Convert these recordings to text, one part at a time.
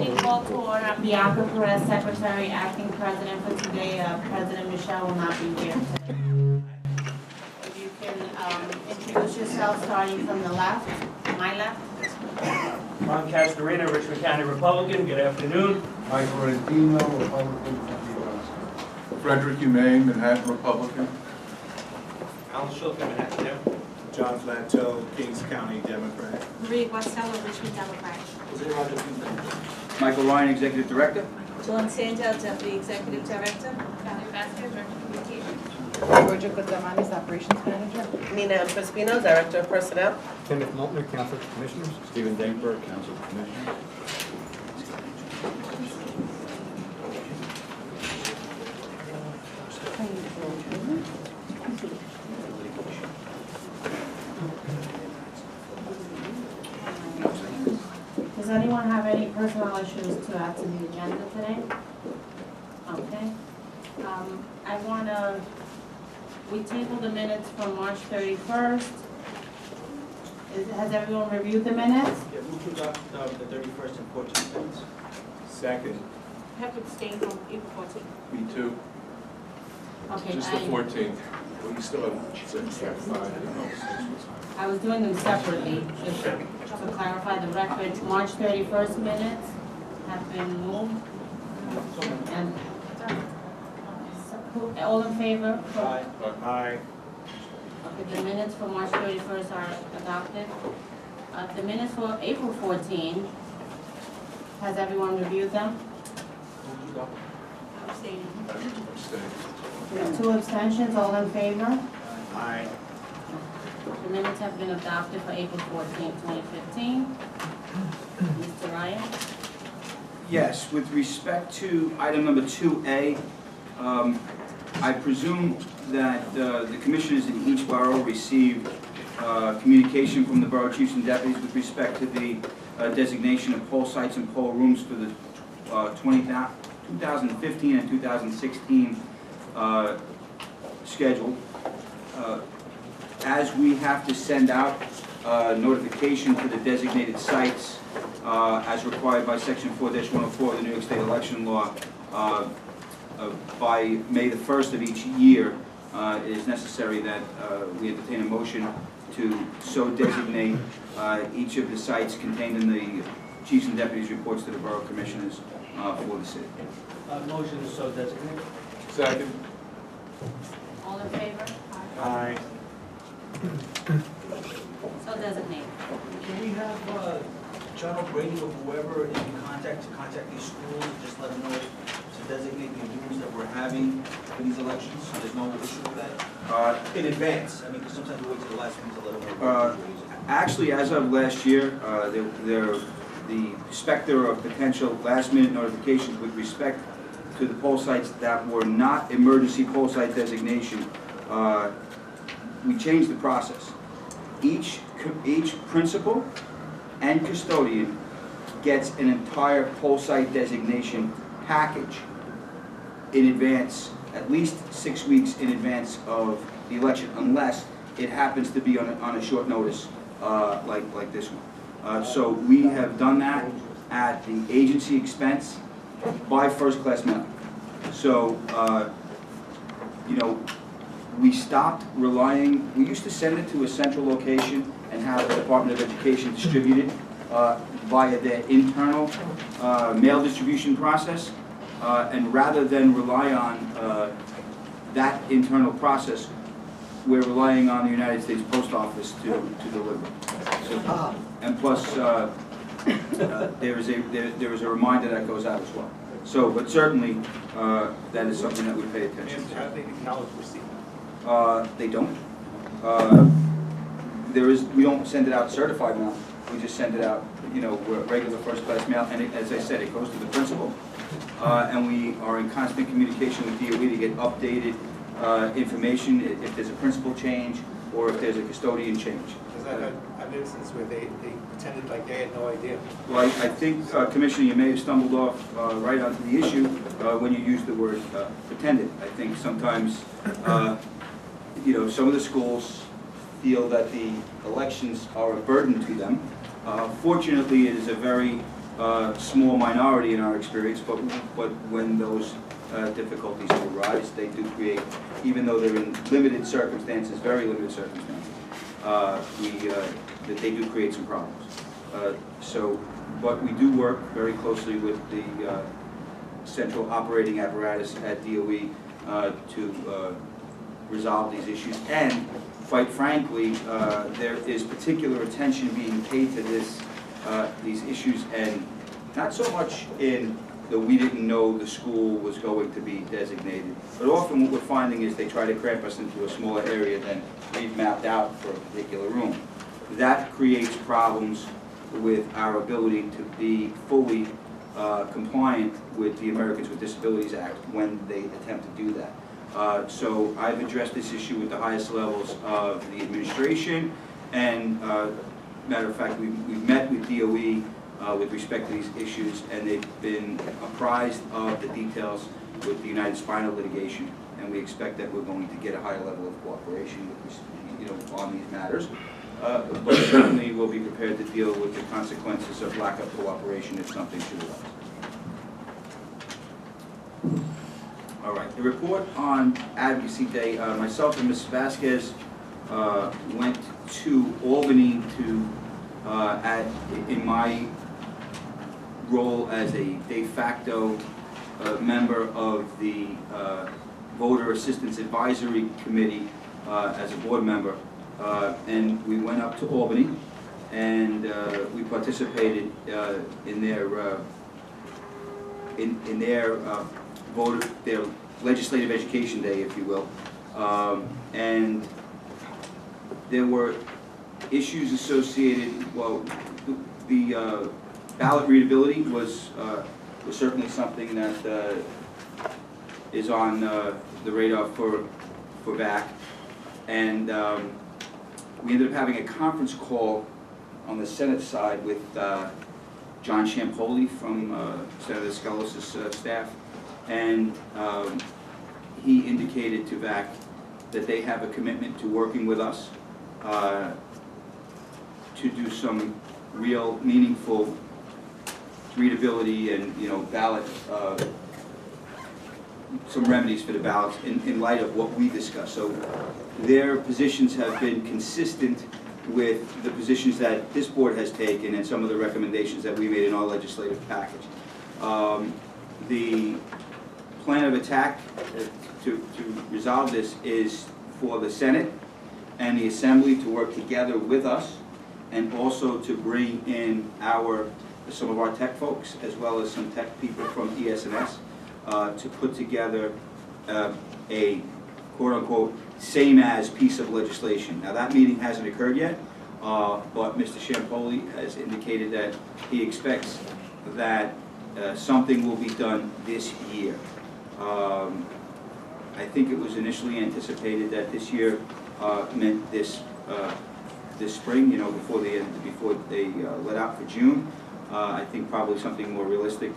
Meeting called to order. Bianca Perez, Secretary, Acting President for today. President Michelle will not be here today. If you can introduce yourself, starting from the left, my left. Ron Castorina, Richmond County Republican. Good afternoon. Mike Ferrantino, Republican from Nebraska. Frederick Humane, Manhattan Republican. Al Schultz, Manhattan. John Flanto, Kings County Democrat. Marie Costello, Richmond Democrat. Michael Ryan, Executive Director. Dawn Sandel, Deputy Executive Director. Valerie Vasquez, Director of Communications. Roger Godamanis, Operations Manager. Nina Espino, Director of Personnel. Kenneth Maltner, Council of Commissioners. Stephen Dankberg, Council of Commissioners. Does anyone have any personal issues to add to the agenda today? Okay. We tabled the minutes from March 31st. Has everyone reviewed the minutes? Yeah, move to adopt the 31st and 14th minutes. Second. I have to abstain from April 14th. Me too. Okay, Just the 14th. Well, you still have 6, 5, I was doing them separately, just to clarify the record. March 31st minutes have been moved. And all in favor? Aye. Aye. Okay, the minutes for March 31st are adopted. The minutes for April 14, has everyone reviewed them? Move to adopt. Abstain. We have 2 abstentions, all in favor? Aye. The minutes have been adopted for April 14, 2015. Mr. Ryan? Yes, with respect to item number 2A, I presume that the commissioners in each borough received communication from the borough chiefs and deputies with respect to the designation of poll sites and poll rooms for the 2015 and 2016 schedule. As we have to send out notification to the designated sites as required by Section 4-104 of the New York State election law by May the 1st of each year, it is necessary that we entertain a motion to so designate each of the sites contained in the chiefs and deputies reports to the borough commissioners for the city. Motion is so designated. Second. All in favor? Aye. So designated. Can we have John O'Brady or whoever is in contact to contact these schools, just let them know to designate the rooms that we're having for these elections, so there's no issue with that? In advance, I mean, because sometimes we wait till the last minute to let them know. Actually, as of last year, the specter of potential last-minute notifications with respect to the poll sites that were not emergency poll site designation, we changed the process. Each principal and custodian gets an entire poll site designation package in advance, at least 6 weeks in advance of the election, unless it happens to be on a short notice like this one. So we have done that at the agency expense by first-class mail. So, you know, we stopped relying, we used to send it to a central location and have the Department of Education distribute it via their internal mail distribution process. And rather than rely on that internal process, we're relying on the United States Post Office to deliver. So, and plus, there is a reminder that goes out as well. So, but certainly, that is something that we pay attention to. How do they acknowledge receipt? They don't. We don't send it out certified mail. We just send it out, you know, regular first-class mail. And it, as I said, it goes to the principal. And we are in constant communication with DOE to get updated information if there's a principal change or if there's a custodian change. Because I've had an instance where they pretended like they had no idea. Well, I think, Commissioner, you may have stumbled off right onto the issue when you used the word pretended. I think sometimes, you know, some of the schools feel that the elections are a burden to them. Fortunately, it is a very small minority in our experience, but when those difficulties do arise, they do create, even though they're in limited circumstances, very limited circumstances, that they do create some problems. But we do work very closely with the central operating apparatus at DOE to resolve these issues. And quite frankly, there is particular attention being paid to these issues, and not so much in the we didn't know the school was going to be designated, but often what we're finding is they try to cramp us into a smaller area than we've mapped out for a particular room. That creates problems with our ability to be fully compliant with the Americans with Disabilities Act when they attempt to do that. So I've addressed this issue with the highest levels of the administration, and matter of fact, we've met with DOE with respect to these issues, and they've been apprised of the details with the United Spinal litigation, and we expect that we're going to get a higher level of cooperation with, on these matters. But certainly we'll be prepared to deal with the consequences of lack of cooperation if something should arise. All right, the report on Advocacy Day, myself and Ms. Vasquez went to Albany to, in my role as a de facto member of the Voter Assistance Advisory Committee as a board member, and we went up to Albany, and we participated in their their legislative education day, if you will, and there were issues associated. Well, the ballot readability was certainly something that is on the radar for VAC, and we ended up having a conference call on the Senate side with John Ciampoli from Senator Skelos' staff, and he indicated to VAC that they have a commitment to working with us to do some real meaningful readability and ballot, some remedies for the ballots in light of what we discussed. So their positions have been consistent with the positions that this board has taken and some of the recommendations that we made in our legislative package. The plan of attack to resolve this is for the Senate and the Assembly to work together with us, and also to bring in some of our tech folks, as well as some tech people from ES&S, to put together a quote-unquote same-as piece of legislation. Now, that meeting hasn't occurred yet, but Mr. Ciampoli has indicated that he expects that something will be done this year. I think it was initially anticipated that this year meant this spring, before they let out for June. I think probably something more realistic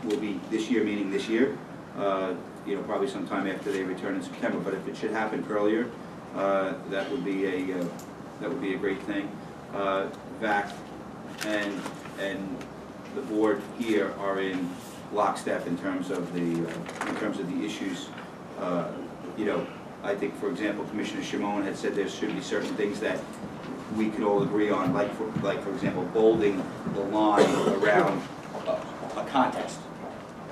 will be this year, meaning this year. Probably sometime after they return in September. But if it should happen earlier, that would be a great thing. VAC and the board here are in lockstep in terms of the issues. I think, for example, Commissioner Shimon had said there should be certain things that we could all agree on, like for example, bolding the line around a contest,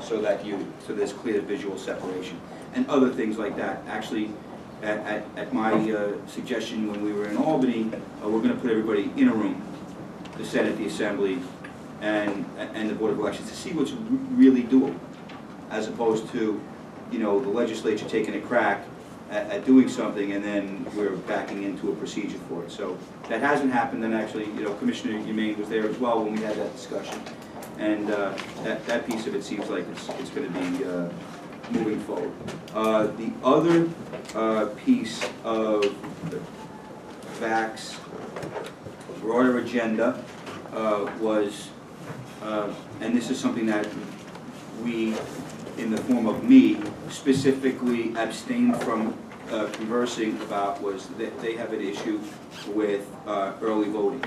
so there's clear visual separation, and other things like that. Actually, at my suggestion when we were in Albany, we're going to put everybody in a room, the Senate, the Assembly, and the Board of Elections, to see what's really doable, as opposed to the legislature taking a crack at doing something and then we're backing into a procedure for it. So that hasn't happened, and actually, Commissioner Humane was there as well when we had that discussion, and that piece of it seems like it's going to be moving forward. The other piece of VAC's broader agenda was, and this is something that we, in the form of me, specifically abstained from conversing about, was that they have an issue with early voting.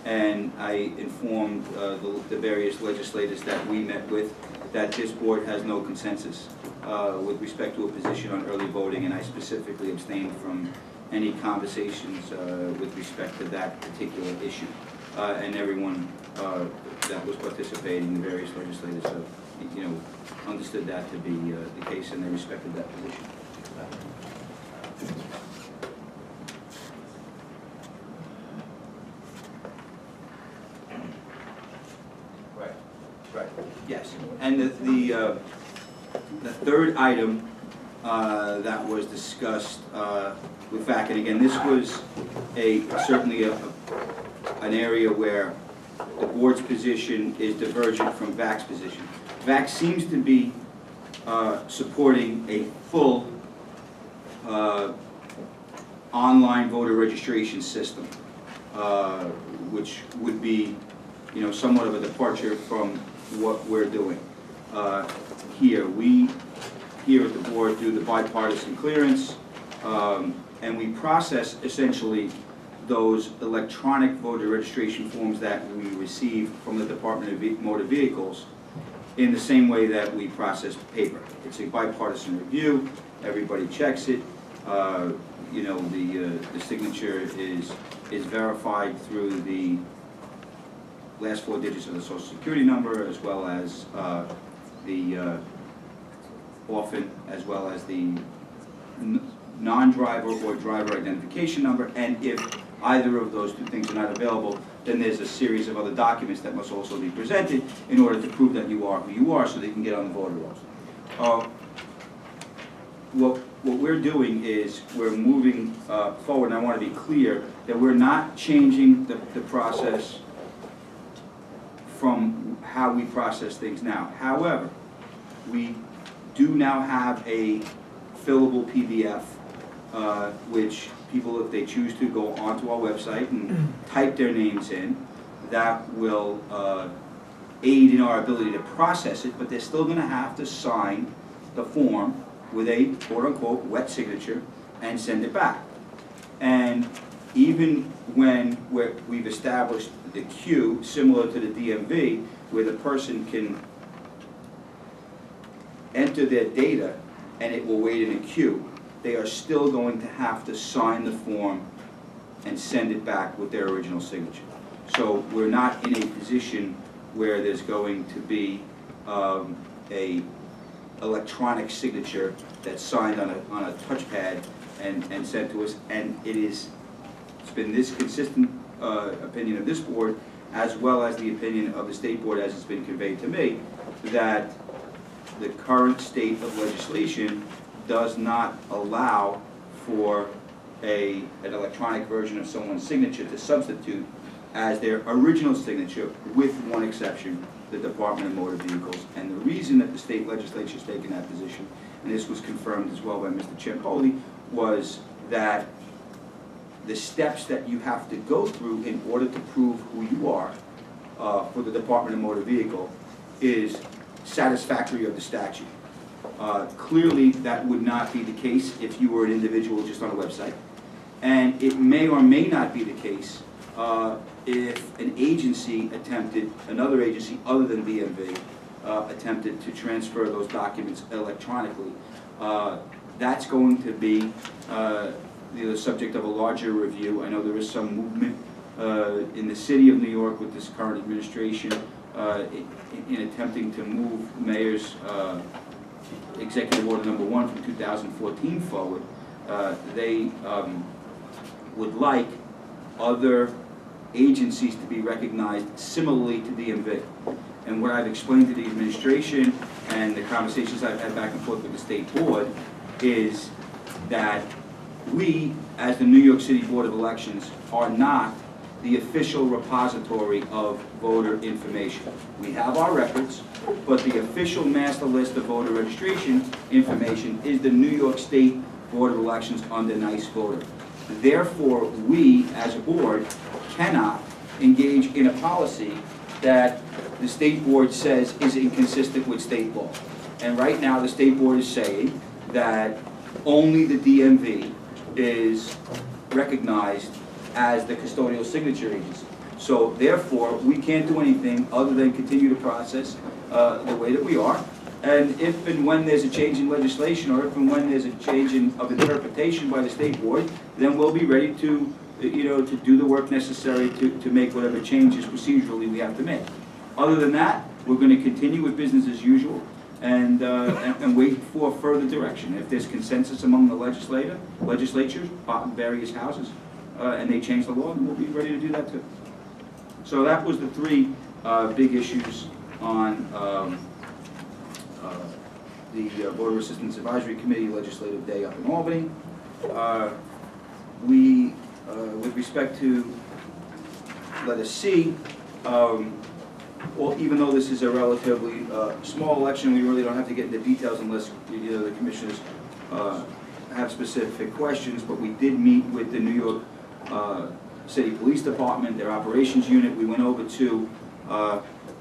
and I informed the various legislators that we met with that this board has no consensus with respect to a position on early voting, and I specifically abstained from any conversations with respect to that particular issue. And everyone that was participating, the various legislators, understood that to be the case, and they respected that position. Right, right, yes. And the third item that was discussed with VAC, and again, this was certainly an area where the board's position is divergent from VAC's position. VAC seems to be supporting a full online voter registration system, which would be, somewhat of a departure from what we're doing here. We here at the board do the bipartisan clearance, and we process essentially those electronic voter registration forms that we receive from the Department of Motor Vehicles in the same way that we process paper. It's a bipartisan review, everybody checks it, the signature is verified through the last 4 digits of the Social Security number, as well as as well as the non-driver or driver identification number, and if either of those two things are not available, then there's a series of other documents that must also be presented in order to prove that you are who you are, so that you can get on the voter rolls. What we're doing is we're moving forward, and I want to be clear that we're not changing the process from how we process things now. However, we do now have a fillable PDF, which people, if they choose to, go onto our website and type their names in. That will aid in our ability to process it, but they're still going to have to sign the form with a quote-unquote wet signature and send it back. And even when we've established the queue, similar to the DMV, where the person can enter their data and it will wait in a queue, they are still going to have to sign the form and send it back with their original signature. So we're not in a position where there's going to be a electronic signature that's signed on a touchpad and sent to us. And it's been this consistent opinion of this board, as well as the opinion of the state board as it's been conveyed to me, that the current state of legislation does not allow for an electronic version of someone's signature to substitute as their original signature, with one exception, the Department of Motor Vehicles. And the reason that the state legislature has taken that position, and this was confirmed as well by Mr. Ciampoli, was that the steps that you have to go through in order to prove who you are for the Department of Motor Vehicle is satisfactory of the statute. Clearly, that would not be the case if you were an individual just on a website. And it may or may not be the case if an agency another agency other than DMV, attempted to transfer those documents electronically. That's going to be the subject of a larger review. I know there is some movement in the city of New York with this current administration in attempting to move Mayor's Executive Order number 1 from 2014 forward. They would like other agencies to be recognized similarly to DMV. And what I've explained to the administration and the conversations I've had back and forth with the state board is that we, as the New York City Board of Elections, are not the official repository of voter information. We have our records, but the official master list of voter registration information is the New York State Board of Elections under NICE Voter. Therefore, we, as a board, cannot engage in a policy that the state board says is inconsistent with state law. And right now, the state board is saying that only the DMV is recognized as the custodial signature agency. So therefore, we can't do anything other than continue the process the way that we are. And if and when there's a change in legislation, or if and when there's a change of interpretation by the state board, then we'll be ready to, to do the work necessary to make whatever changes procedurally we have to make. Other than that, we're going to continue with business as usual and wait for further direction. If there's consensus among the legislatures, various houses, and they change the law, then we'll be ready to do that too. So that was the three big issues on the Voter Assistance Advisory Committee Legislative Day up in Albany. With respect to letter C, well, even though this is a relatively small election, we really don't have to get into details unless the commissioners have specific questions, but we did meet with the New York City Police Department, their operations unit. We went over to,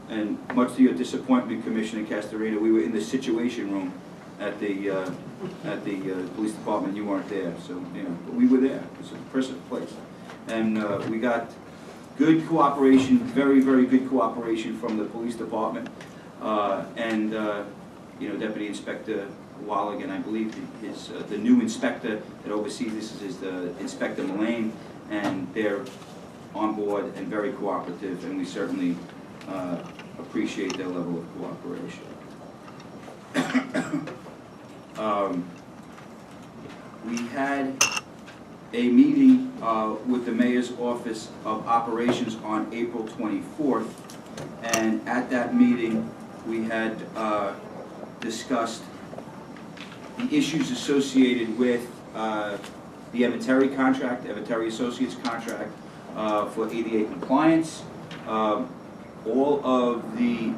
and much to your disappointment, Commissioner Castorina, we were in the situation room at the police department. You weren't there, so but we were there. It's an impressive place, and we got good cooperation, very, very good cooperation from the police department, and Deputy Inspector Walligan, I believe, the new inspector that oversees this is the Inspector Mullane, and they're on board and very cooperative, and we certainly appreciate their level of cooperation. We had a meeting with the Mayor's Office of Operations on April 24th, and at that meeting we had discussed the issues associated with the Everterry contract, Everterry Associates contract for ADA compliance. All of the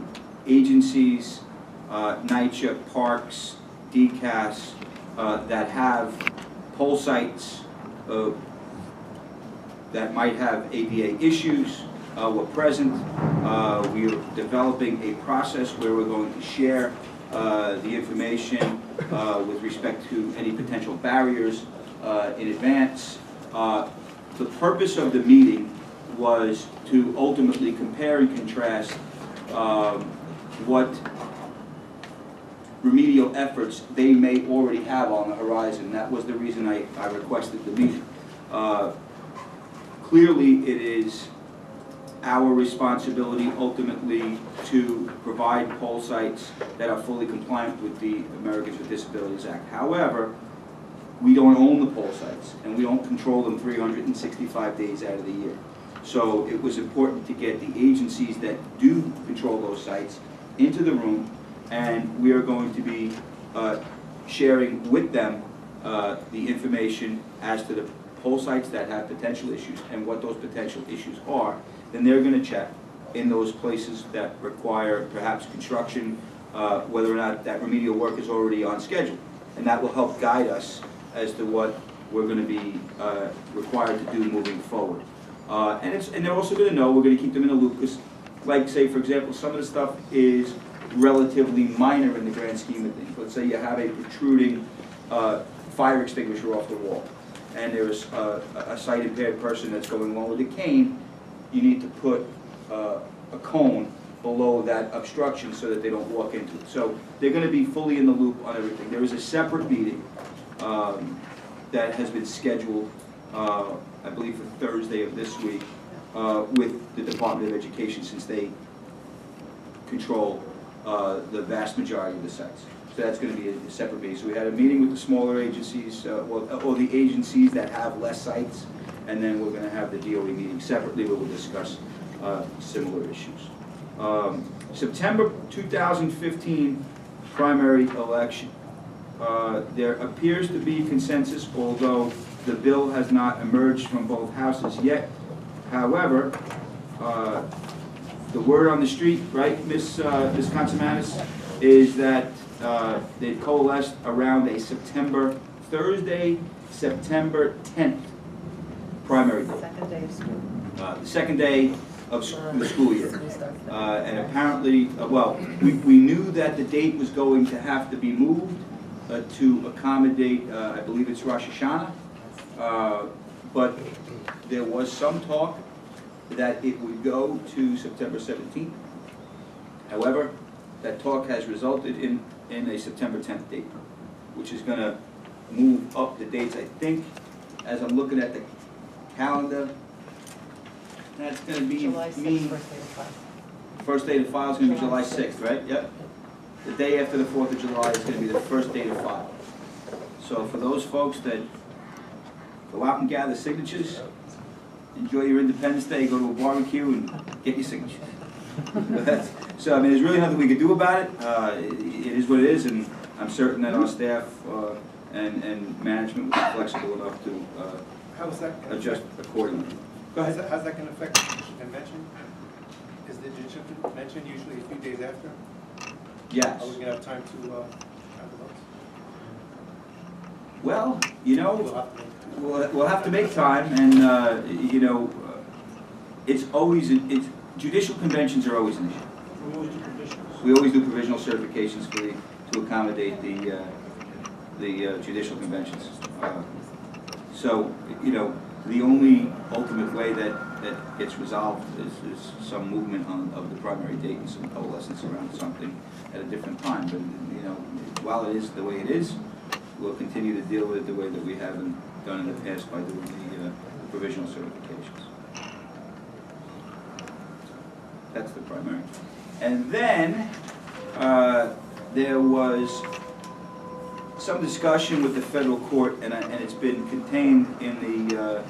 agencies, NYCHA, Parks, DCAS, that have poll sites that might have ADA issues were present. We are developing a process where we're going to share the information with respect to any potential barriers in advance. The purpose of the meeting was to ultimately compare and contrast what remedial efforts they may already have on the horizon. That was the reason I requested the meeting. Clearly, it is our responsibility ultimately to provide poll sites that are fully compliant with the Americans with Disabilities Act. However, we don't own the poll sites, and we don't control them 365 days out of the year. So it was important to get the agencies that do control those sites into the room, and we are going to be sharing with them the information as to the poll sites that have potential issues and what those potential issues are. Then they're going to check in those places that require perhaps construction, whether or not that remedial work is already on schedule. And that will help guide us as to what we're going to be required to do moving forward. And they're also going to know, we're going to keep them in the loop, because, like, say, for example, some of the stuff is relatively minor in the grand scheme of things. Let's say you have a protruding fire extinguisher off the wall, and there's a sight-impaired person that's going along with a cane. You need to put a cone below that obstruction so that they don't walk into it. So they're going to be fully in the loop on everything. There is a separate meeting that has been scheduled, I believe, for Thursday of this week with the Department of Education, since they control the vast majority of the sites. So that's going to be a separate meeting. So we had a meeting with the smaller agencies, or the agencies that have less sites, and then we're going to have the DOE meeting separately where we'll discuss similar issues. September 2015 primary election. There appears to be consensus, although the bill has not emerged from both houses yet. However, the word on the street, right, Ms. Consumatis, is that they've coalesced around a Thursday, September 10th primary day. Second day of school. The second day of the school year. And apparently, well, we knew that the date was going to have to be moved to accommodate, I believe it's Rosh Hashanah, but there was some talk that it would go to September 17th. However, that talk has resulted in a September 10th date, which is gonna move up the dates, I think, as I'm looking at the calendar. That's gonna be July me. 6th, first day of class. First day to file is gonna be July July 6th, right? Yep. The day after the 4th of July is gonna be the first day to file. So for those folks that go out and gather signatures, enjoy your Independence Day, go to a barbecue and get your signatures. So, I mean, there's really nothing we can do about it. It is what it is, and I'm certain that our staff and management will be flexible enough to How's that gonna adjust affect? accordingly. Go ahead. How's that gonna affect the judicial convention? Is the judicial convention usually a few days after? Yes. Are we gonna have time to have the votes? Well, you know, We'll have to. we'll have to make time, and, you know, it's always, judicial conventions are always an issue. We always do provisionals. We always do provisional certifications to accommodate the judicial conventions. So, you know, the only ultimate way that gets resolved is some movement of the primary date and some coalescence around something at a different time. But, you know, while it is the way it is, we'll continue to deal with it the way that we haven't done in the past by doing the provisional certifications. That's the primary. And then, there was some discussion with the federal court, and it's been contained in the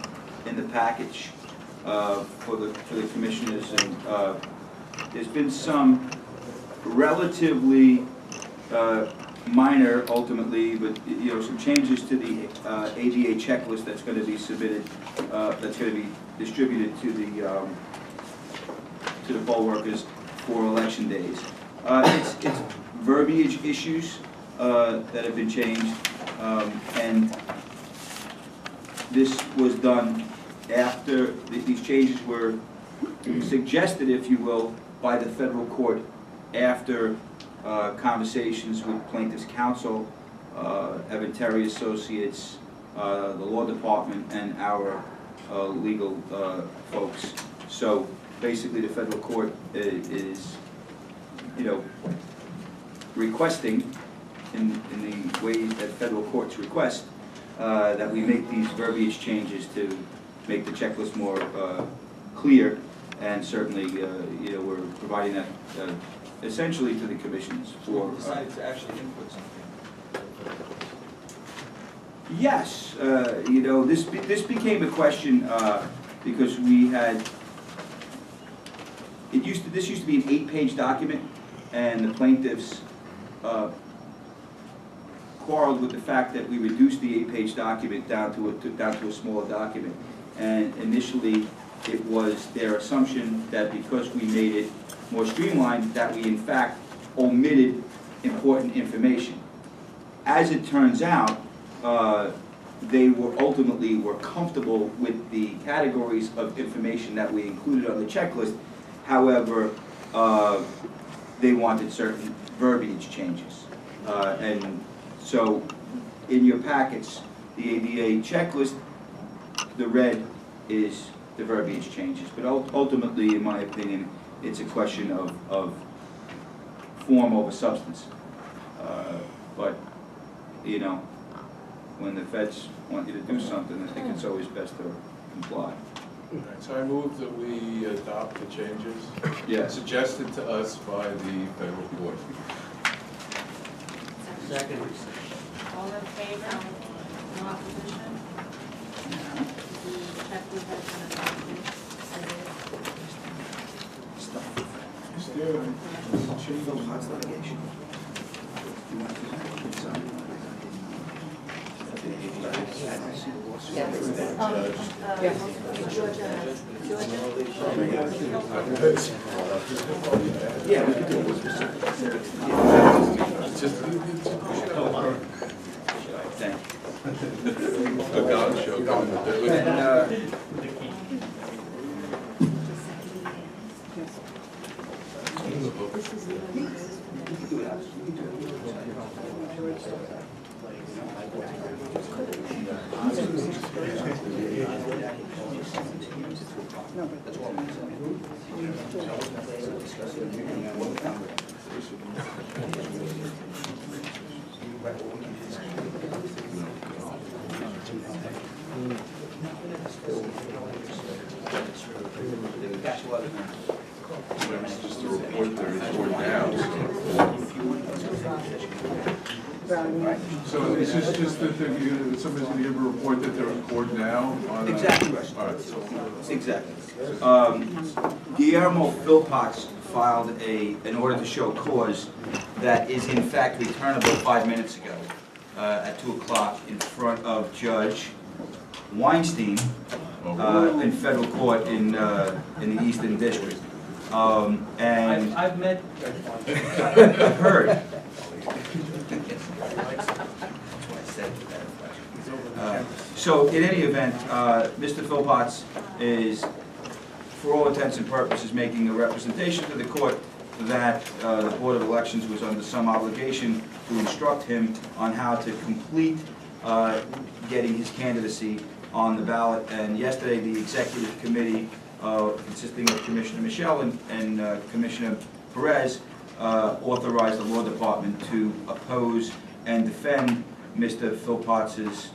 package for the commissioners, and there's been some relatively minor, ultimately, but you know, some changes to the ADA checklist that's going to be submitted, that's going to be distributed to the poll workers for election days. It's verbiage issues that have been changed, and this was done after these changes were suggested, if you will, by the federal court after conversations with plaintiffs' counsel, Evan Terry Associates, the law department, and our legal folks. So basically, the federal court is, you know, requesting in the ways that federal courts request that we make these verbiage changes to make the checklist more clear, and certainly, you know, we're providing that essentially to the commissions for. Decided to actually input something. Yes, you know, this became a question because we had. This used to be an 8-page document, and the plaintiffs quarreled with the fact that we reduced the 8-page document down to a smaller document. And initially, it was their assumption that because we made it more streamlined, that we in fact omitted important information. As it turns out, they were ultimately comfortable with the categories of information that we included on the checklist. However, they wanted certain verbiage changes. And so in your packets, the ADA checklist, the red is the verbiage changes. But ultimately, in my opinion, it's a question of form over substance. But, you know, when the feds want you to do something, I think it's always best to comply. Alright, so I move that we adopt the changes Yes. suggested to us by the federal court. Second. All in favor? No opposition? The checklist has been adopted. Is there a change? litigation. You want to sign? Yeah, we can do it. Thank you. A God show coming to do it. No, That's all I'm saying. Just to report the report now. So is this just that somebody's going to give a report that they're in court now? On, Exactly right. All right, so. Exactly. Guillermo Philpotts filed an order to show cause that is in fact returnable 5 minutes ago at 2 o'clock in front of Judge Weinstein in federal court in the Eastern District. And I've met. I've heard. That's what I said to that effect. So in any event, Mr. Philpotts is, for all intents and purposes, making a representation to the court that the Board of Elections was under some obligation to instruct him on how to complete getting his candidacy on the ballot. And yesterday, the executive committee, consisting of Commissioner Michelle and Commissioner Perez, authorized the law department to oppose and defend Mr. Philpotts'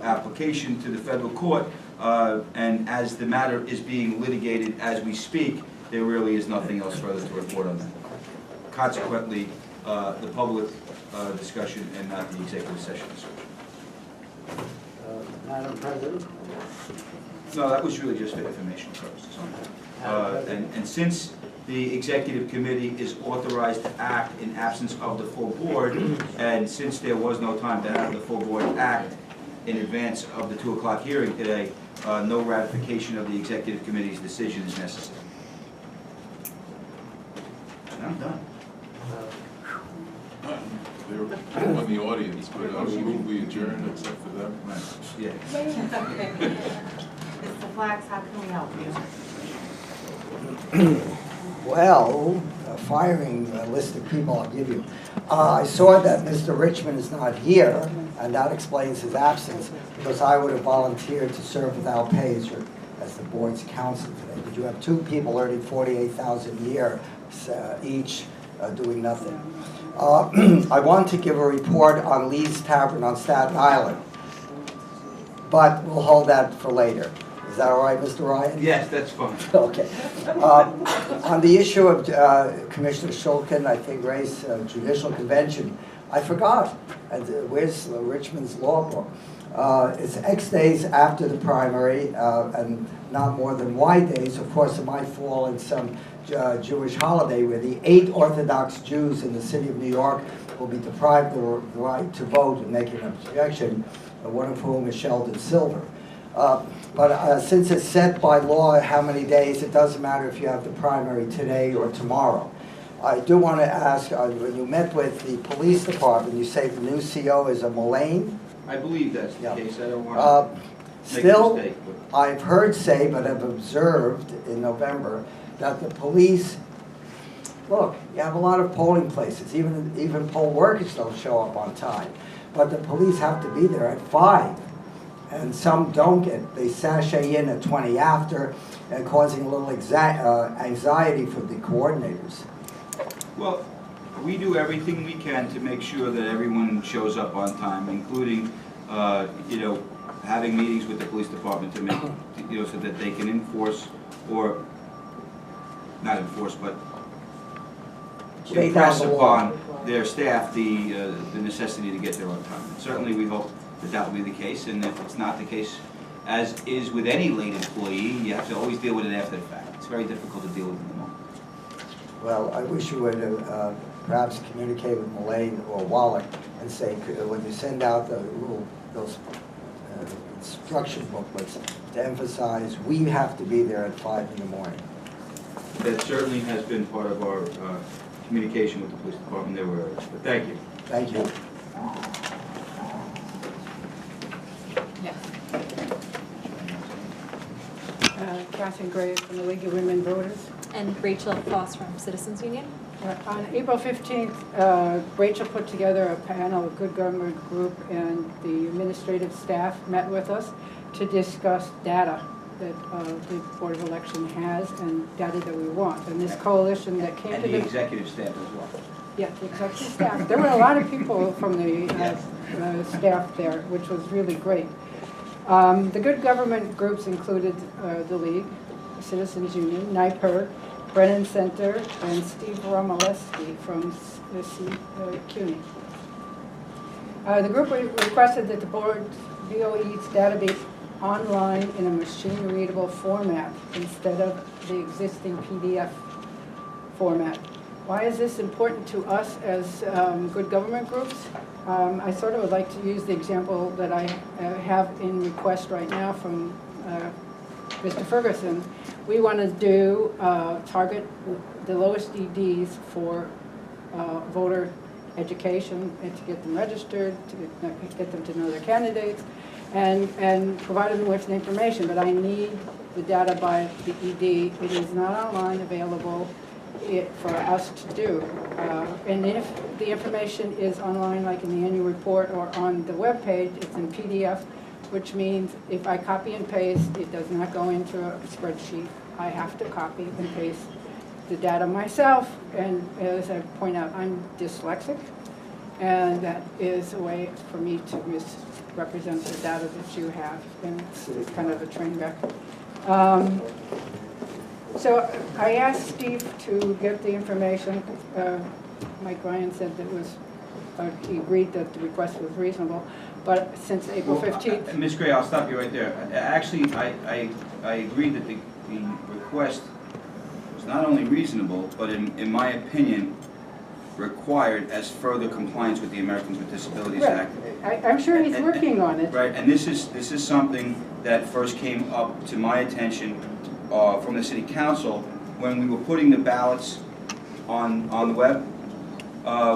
application to the federal court. And as the matter is being litigated as we speak, there really is nothing else further to report on that. Consequently, the public discussion and not the executive session discussion. Madam President? No, that was really just for informational purposes. And since the executive committee is authorized to act in absence of the full board, and since there was no time to have the full board act in advance of the 2 o'clock hearing today, no ratification of the executive committee's decision is necessary. And I'm done. They're on the audience, but I will move we adjourn except for them. Yeah. Mr. Flax, how can we help you? Well, firing a list of people I'll give you. I saw that Mr. Richmond is not here, and that explains his absence, because I would have volunteered to serve without pay as the board's counsel today. But you have two people earning $48,000 a year each, doing nothing. I want to give a report on Lee's Tavern on Staten Island, but we'll hold that for later. Is that all right, Mr. Ryan? Yes, that's fine. Okay. On the issue of Commissioner Shulkin, I think, raised judicial convention, I forgot. And where's Richmond's law book? It's X days after the primary and not more than Y days. Of course, it might fall in some Jewish holiday where the 8 Orthodox Jews in the city of New York will be deprived of the right to vote and make an objection, one of whom is Sheldon Silver. But since it's set by law how many days, it doesn't matter if you have the primary today or tomorrow. I do want to ask, when you met with the police department, you say the new CO is a Mullane? I believe that's the Yeah. case. I don't want to make a Still, mistake. I've heard say, but have observed in November, that the police, look, you have a lot of polling places, even poll workers don't show up on time, but the police have to be there at 5. And some don't they sashay in at 20 after, and causing a little anxiety for the coordinators. Well, we do everything we can to make sure that everyone shows up on time, including, having meetings with the police department to make, so that they can enforce, or not enforce, but Stay impress down the law. upon their staff the necessity to get there on time. And certainly, we hope that will be the case, and if it's not the case, as is with any late employee, you have to always deal with it after the fact. It's very difficult to deal with in the moment. Well, I wish you would perhaps communicate with Mullane or Wallach and say, when you send out those instruction booklets, to emphasize we have to be there at 5 in the morning. That certainly has been part of our communication with the police department. They were, but thank you. Thank you. Catherine Gray from the League of Women Voters. And Rachel Foss from Citizens Union. On April 15th, Rachel put together a panel, a good government group, and the administrative staff met with us to discuss data that the Board of Election has and data that we want. And this coalition that came And to the the... executive staff as well. Yeah, the executive staff. There were a lot of people from the staff there, which was really great. The good government groups included the League, Citizens Union, NYPIR, Brennan Center, and Steve Romoleski from CUNY. The group requested that the board view each database online in a machine-readable format instead of the existing PDF format. Why is this important to us as good government groups? I sort of would like to use the example that I have in request right now from Mr. Ferguson. We want to do target the lowest EDs for voter education and to get them registered, to get them to know their candidates, and provide them with the information. But I need the data by the ED. It is not online available for us to do. And if the information is online, like in the annual report or on the web page, it's in PDF, which means if I copy and paste, it does not go into a spreadsheet. I have to copy and paste the data myself. And as I point out, I'm dyslexic, and that is a way for me to misrepresent the data that you have, and it's kind of a train wreck. So I asked Steve to get the information. Mike Ryan said that he agreed that the request was reasonable, but since April 15th. Ms. Gray, I'll stop you right there. Actually, I agree that the request was not only reasonable, but in my opinion, required as further compliance with the Americans with Disabilities Right. Act. I'm sure he's working on it. Right, and this is something that first came up to my attention from the city council when we were putting the ballots on the web.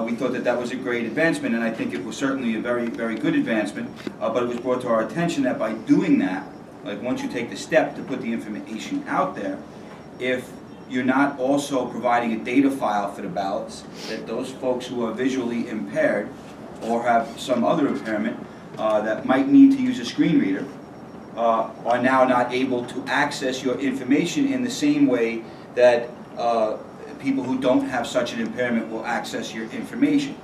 We thought that was a great advancement, and I think it was certainly a very, very good advancement, but it was brought to our attention that by doing that, like once you take the step to put the information out there, if you're not also providing a data file for the ballots, that those folks who are visually impaired or have some other impairment that might need to use a screen reader are now not able to access your information in the same way that people who don't have such an impairment will access your information.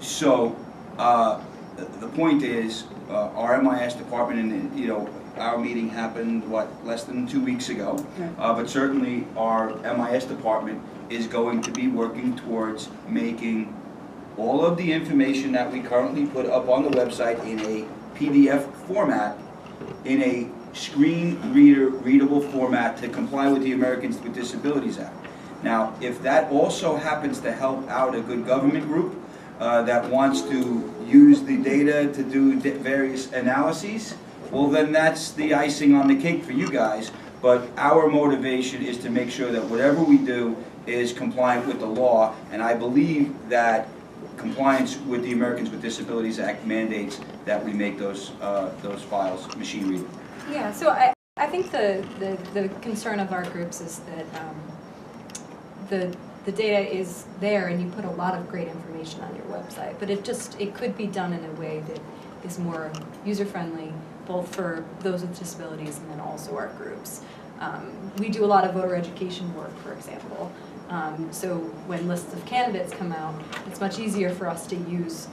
So the point is, our MIS department, and our meeting happened, less than 2 weeks ago, but certainly our MIS department is going to be working towards making all of the information that we currently put up on the website in a PDF format, in a screen reader readable format to comply with the Americans with Disabilities Act. Now, if that also happens to help out a good government group that wants to use the data to do various analyses, well then that's the icing on the cake for you guys. But our motivation is to make sure that whatever we do is compliant with the law, and I believe that compliance with the Americans with Disabilities Act mandates that we make those files machine readable. Yeah, so I think the concern of our groups is that the data is there and you put a lot of great information on your website, but it could be done in a way that is more user-friendly, both for those with disabilities and then also our groups. We do a lot of voter education work, for example. So when lists of candidates come out, it's much easier for us to use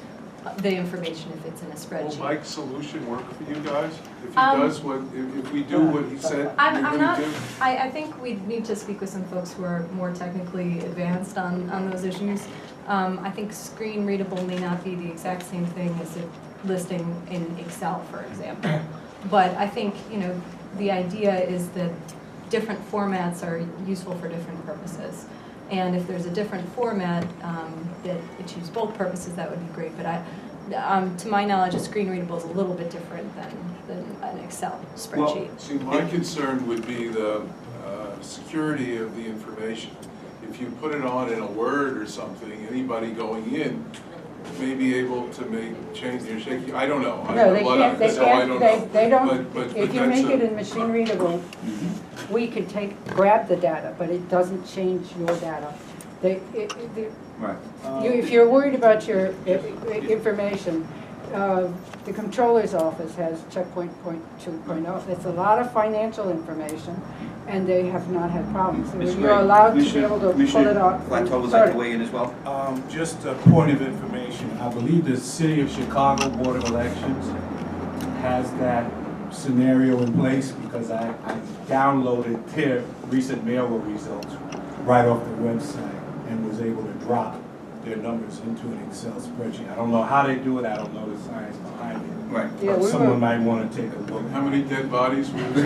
the information if it's in a spreadsheet. Will Mike's solution work for you guys? If he does if we do what he said I'm we're not, going to do? I think we need to speak with some folks who are more technically advanced on those issues. I think screen readable may not be the exact same thing as a listing in Excel, for example. But I think, the idea is that different formats are useful for different purposes. And if there's a different format that achieves both purposes, that would be great. But to my knowledge, a screen readable is a little bit different than an Excel spreadsheet. Well, see, my concern would be the security of the information. If you put it on in a Word or something, anybody going in may be able to change their shaky. I don't know. No, they can't. They don't. But if you make it in machine readable, we can grab the data, but it doesn't change your data. Right. If you're worried about your information, the controller's office has checkpoint point 2.0. It's a lot of financial information, and they have not had problems. So Ms. you're Gray, allowed to be Commissioner- able to pull Commissioner it off. Plateau would Sorry. like to weigh in as well. Just a point of information, I believe the City of Chicago Board of Elections has that scenario in place because I downloaded their recent mayoral results right off the website and was able to drop their numbers into an Excel spreadsheet. I don't know how they do it, I don't know the science behind it. Right. Yeah, But we someone were- might want to take a look. How many dead bodies were And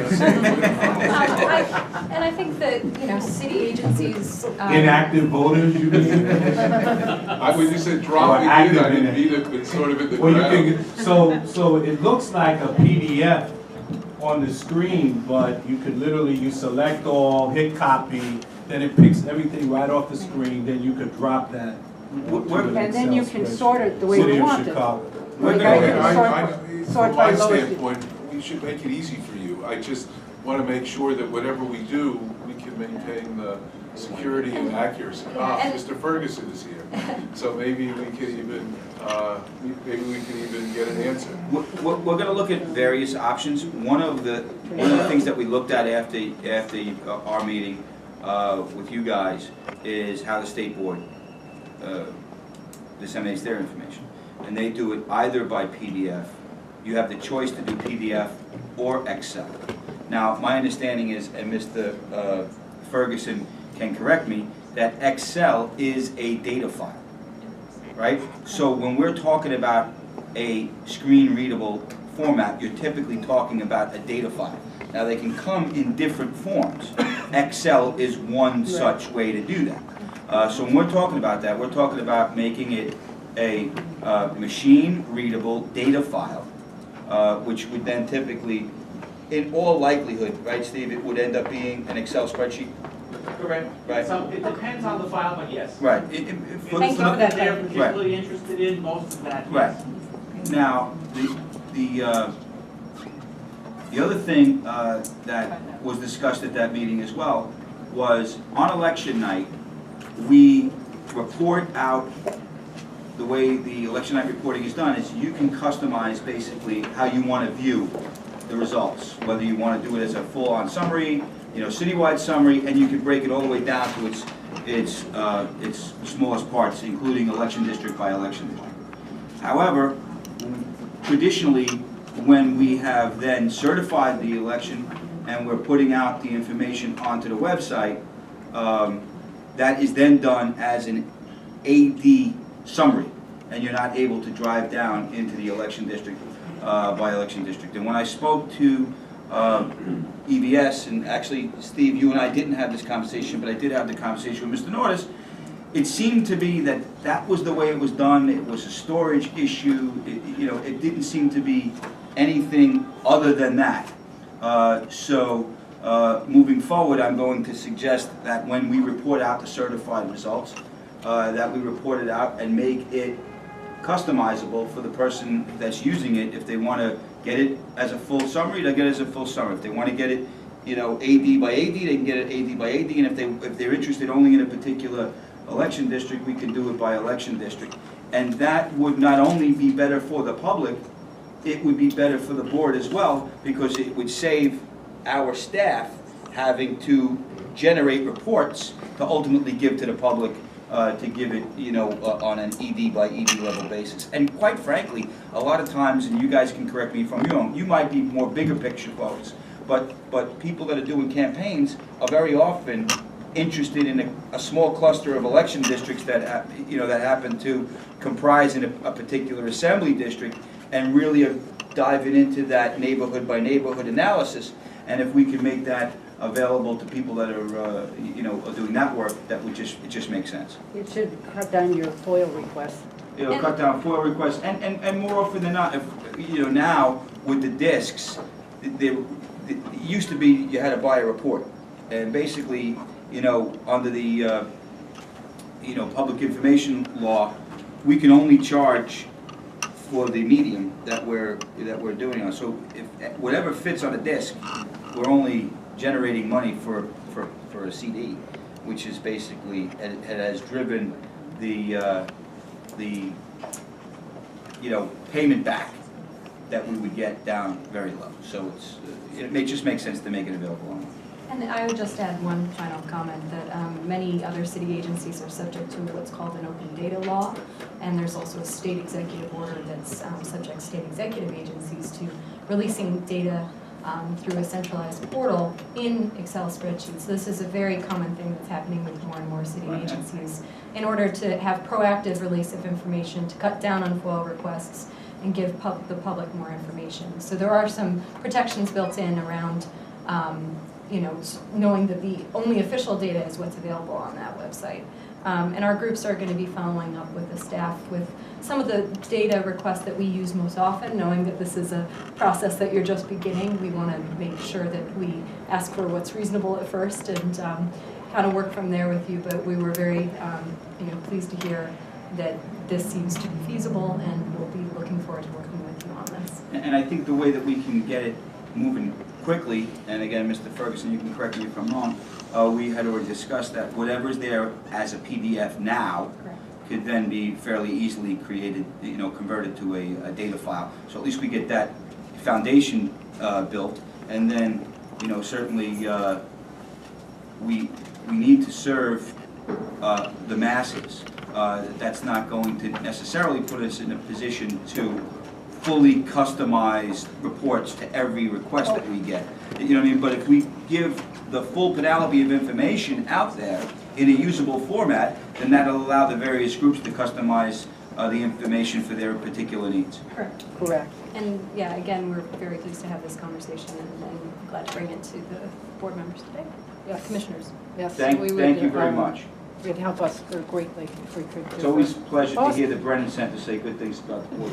I think that, you know, city agencies. Inactive voters, you mean? When you said drop it in, active I didn't in mean it, it's sort of in the Well, you ground. can, so it looks like a PDF on the screen, but you could literally, you select all, hit copy, then it picks everything right off the screen, then you could drop that. to an And then you Excel can spreadsheet. sort it the way City you of want it. Chicago. Like Okay, I Okay, can From sort by my lowest. standpoint, we should make it easy for you. I just want to make sure that whatever we do, we can maintain the security and accuracy. Ah, And- Mr. Ferguson is here, so maybe we can even, get an answer. We're going to look at various options. One of the things that we looked at after our meeting with you guys is how the state board disseminates their information. And they do it either by PDF. You have the choice to do PDF or Excel. Now, my understanding is, and Mr. Ferguson can correct me, that Excel is a data file, right? So when we're talking about a screen-readable format, you're typically talking about a data file. Now, they can come in different forms. Excel is one such way to do that. So when we're talking about that, we're talking about making it a machine-readable data file, which would then typically, in all likelihood, right, Steve, it would end up being an Excel spreadsheet? Correct. Right. So it depends on the file, but yes. Right. If Thank it's you for something that they're clarification. particularly interested in, most of that, Right. yes. Now, the other thing that was discussed at that meeting as well was on election night, we report out, the way the election night reporting is done is you can customize basically how you want to view the results, whether you want to do it as a full-on summary, you know, citywide summary, and you can break it all the way down to its smallest parts, including election district by election district. However, traditionally, when we have then certified the election and we're putting out the information onto the website, that is then done as an AD summary, and you're not able to drive down into the election district by election district. And when I spoke to EVS, and actually, Steve, you and I didn't have this conversation, but I did have the conversation with Mr. Nordis, it seemed to be that that was the way it was done. It was a storage issue. It didn't seem to be anything other than that. So moving forward, I'm going to suggest that when we report out the certified results, that we report it out and make it customizable for the person that's using it. If they want to get it as a full summary, they get it as a full summary. If they want to get it, AD by AD, they can get it AD by AD. And if they're interested only in a particular election district, we can do it by election district. And that would not only be better for the public, it would be better for the board as well, because it would save our staff having to generate reports to ultimately give to the public, to give it, on an ED by ED level basis. And quite frankly, a lot of times, and you guys can correct me if I'm wrong, you might be more bigger picture folks, but people that are doing campaigns are very often interested in a small cluster of election districts that that happen to comprise in a particular assembly district, and really are diving into that neighborhood by neighborhood analysis. And if we can make that available to people that are doing that work, it just makes sense. It should cut down your FOIL requests. It'll cut down FOIL requests, and more often than not, if now with the discs, it used to be you had to buy a report, and basically, under the public information law, we can only charge for the medium that we're doing on. So if whatever fits on a disc, we're only generating money for a CD, which is basically, it has driven the payment back that we would get down very low. So just makes sense to make it available online. And I would just add one final comment that many other city agencies are subject to what's called an open data law, and there's also a state executive order that's subject state executive agencies to releasing data through a centralized portal in Excel spreadsheets. This is a very common thing that's happening with more and more city agencies in order to have proactive release of information, to cut down on FOIA requests, and give the public more information. So there are some protections built in around knowing that the only official data is what's available on that website. And our groups are going to be following up with the staff with some of the data requests that we use most often, knowing that this is a process that you're just beginning. We want to make sure that we ask for what's reasonable at first and kind of work from there with you. But we were very pleased to hear that this seems to be feasible, and we'll be looking forward to working with you on this. And I think the way that we can get it moving quickly, and again, Mr. Ferguson, you can correct me if I'm wrong, we had already discussed that whatever's there as a PDF now could then be fairly easily created, converted to a data file. So at least we get that foundation built, and then, certainly we need to serve the masses. That's not going to necessarily put us in a position to fully customized reports to every request that we get. You know what I mean? But if we give the full panoply of information out there in a usable format, then that'll allow the various groups to customize the information for their particular needs. Correct. And yeah, again, we're very pleased to have this conversation, and glad to bring it to the board members today. Yes. Commissioners. Yes. Thank you very much. It'd help us greatly if we could. It's always a pleasure to hear that Brennan sent to say good things about the board.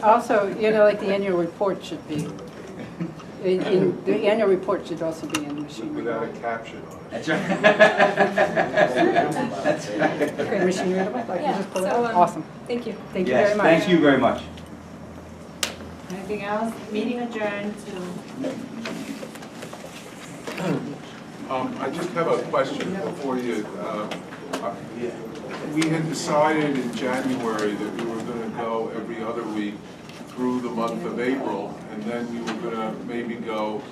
Also, like the annual report should be, the annual report should also be in machine Without readable. a caption on it. That's right. That's right. Okay, machine readable, like you Yeah, just put it so, up? Awesome. Thank you. Thank you Yes, very much. thank you very much. Anything else? Meeting adjourned to I just have a question before you. We had decided in January that we were going to go every other week through the month of April, and then we were going to maybe go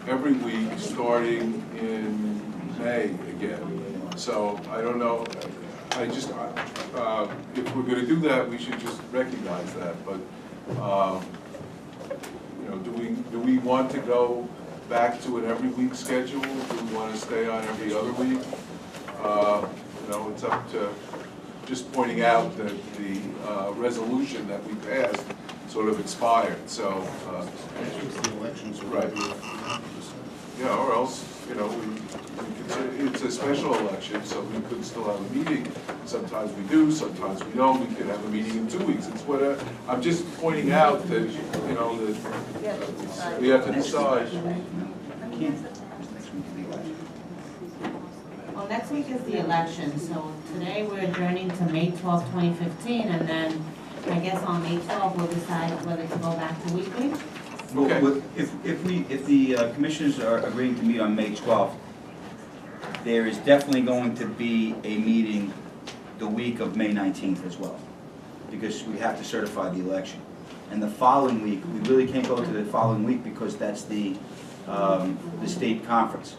every week starting in May again. So I don't know. If we're going to do that, we should just recognize that. But do we want to go back to an every week schedule? Do we want to stay on every other week? It's up to just pointing out that the resolution that we passed sort of expired. So The elections are right. Yeah, or else, it's a special election, so we could still have a meeting. Sometimes we do, sometimes we don't. We could have a meeting in 2 weeks. It's whatever. I'm just pointing out that, that we have to decide. Well, next week is the election, so today we're adjourning to May 12, 2015, and then I guess on May 12, we'll decide whether to go back to weekly. Okay. Well, if the commissioners are agreeing to meet on May 12th, there is definitely going to be a meeting the week of May 19th as well, because we have to certify the election. And the following week, we really can't go to the following week because that's the state conference.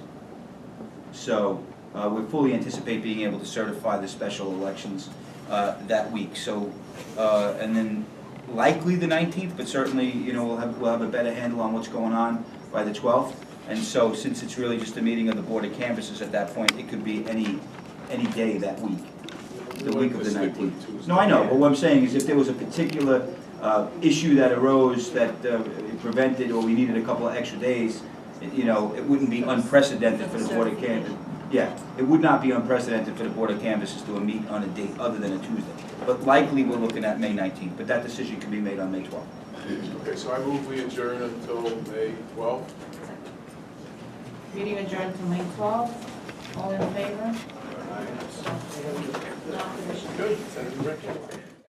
So we fully anticipate being able to certify the special elections that week. So, and then likely the 19th, but certainly, we'll have a better handle on what's going on by the 12th. And so, since it's really just a meeting of the Board of Canvassers at that point, it could be any day that week, the week of the 19th. No, I know, but what I'm saying is if there was a particular issue that arose that prevented, or we needed a couple of extra days, it wouldn't be unprecedented for the Board of Canvassers. Yeah, it would not be unprecedented for the Board of Canvassers to meet on a date other than a Tuesday. But likely, we're looking at May 19th, but that decision can be made on May 12th. Okay, so I move we adjourn until May 12th. Meeting adjourned to May 12. All in favor? Good.